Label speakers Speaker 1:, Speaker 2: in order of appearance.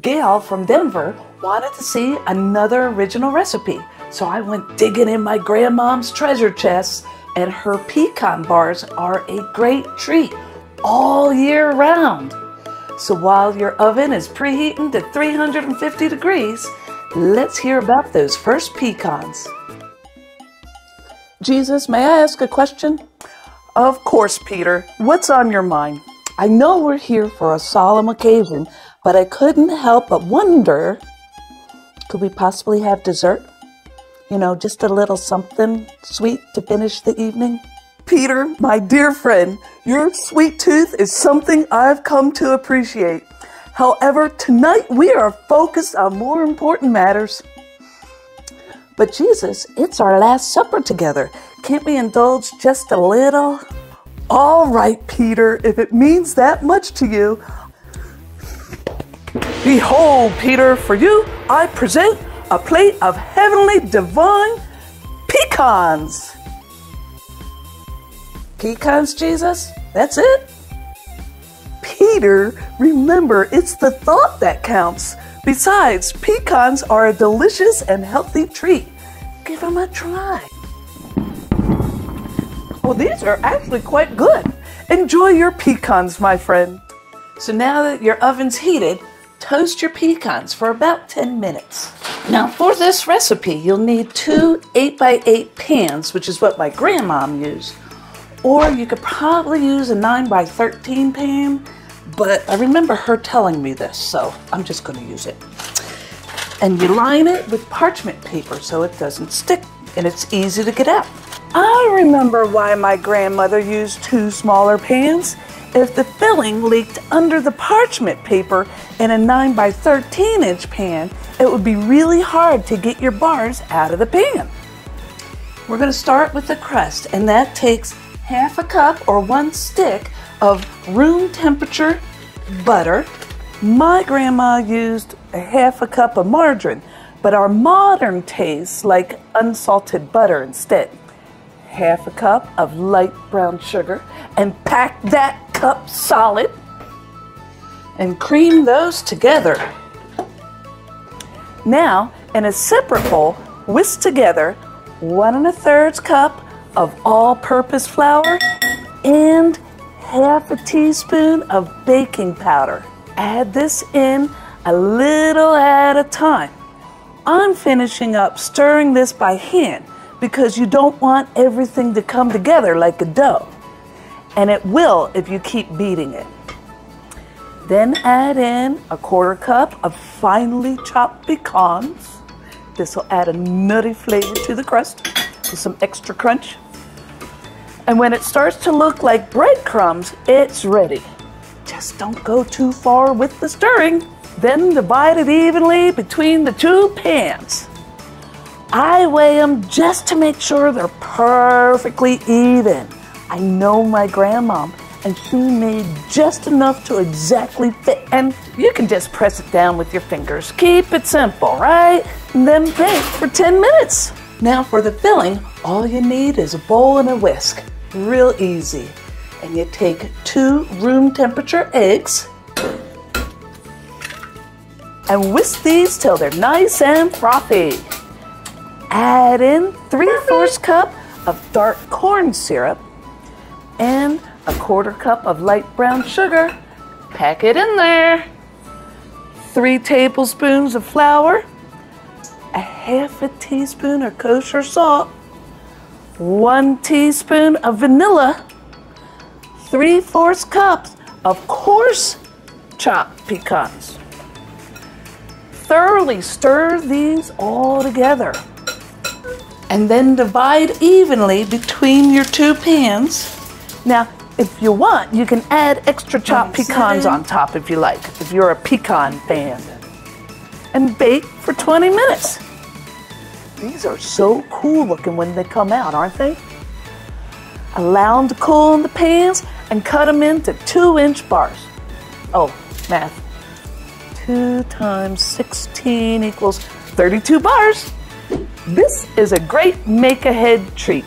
Speaker 1: Gail from Denver wanted to see another original recipe, so I went digging in my grandmom's treasure chest, and her pecan bars are a great treat all year round. So while your oven is preheating to 350 degrees, let's hear about those first pecans. Jesus, may I ask a question? Of course, Peter. What's on your mind? I know we're here for a solemn occasion, but I couldn't help but wonder, could we possibly have dessert? You know, just a little something sweet to finish the evening? Peter, my dear friend, your sweet tooth is something I've come to appreciate. However, tonight we are focused on more important matters. But Jesus, it's our last supper together. Can't we indulge just a little? All right, Peter, if it means that much to you. Behold, Peter, for you I present a plate of heavenly divine pecans. Pecans, Jesus? That's it? Peter, remember, it's the thought that counts. Besides, pecans are a delicious and healthy treat. Give them a try. Well, these are actually quite good. Enjoy your pecans, my friend. So now that your oven's heated, toast your pecans for about 10 minutes. Now for this recipe, you'll need 2 8x8 pans, which is what my grandmom used. Or you could probably use a 9x13 pan, but I remember her telling me this, so I'm just going to use it. And you line it with parchment paper so it doesn't stick and it's easy to get out. I remember why my grandmother used 2 smaller pans. If the filling leaked under the parchment paper in a 9x13-inch pan, it would be really hard to get your bars out of the pan. We're going to start with the crust, and that takes half a cup or 1 stick of room temperature butter. My grandma used a half a cup of margarine, but our modern tastes like unsalted butter instead. Half a cup of light brown sugar, and pack that cup solid and cream those together. Now, in a separate bowl, whisk together 1 1/3 cup of all-purpose flour and half a teaspoon of baking powder. Add this in a little at a time. I'm finishing up stirring this by hand because you don't want everything to come together like a dough. And it will if you keep beating it. Then add in a 1/4 cup of finely chopped pecans. This will add a nutty flavor to the crust with some extra crunch. And when it starts to look like breadcrumbs, it's ready. Just don't go too far with the stirring. Then divide it evenly between the 2 pans. I weigh them just to make sure they're perfectly even. I know my grandmom, and she made just enough to exactly fit. And you can just press it down with your fingers. Keep it simple, right? And then bake for 10 minutes. Now for the filling, all you need is a bowl and a whisk. Real easy. And you take 2 room temperature eggs and whisk these till they're nice and frothy. Add in 3/4 cup of dark corn syrup and a 1/4 cup of light brown sugar. Pack it in there. 3 tablespoons of flour, a half a teaspoon of kosher salt, 1 teaspoon of vanilla, 3/4 cups of coarse chopped pecans. Thoroughly stir these all together and then divide evenly between your 2 pans. Now, if you want, you can add extra chopped pecans on top if you like, if you're a pecan fan. And bake for 20 minutes. These are so cool looking when they come out, aren't they? Allow them to cool in the pans and cut them into 2-inch bars. Oh, math. 2 times 16 equals 32 bars. This is a great make-ahead treat.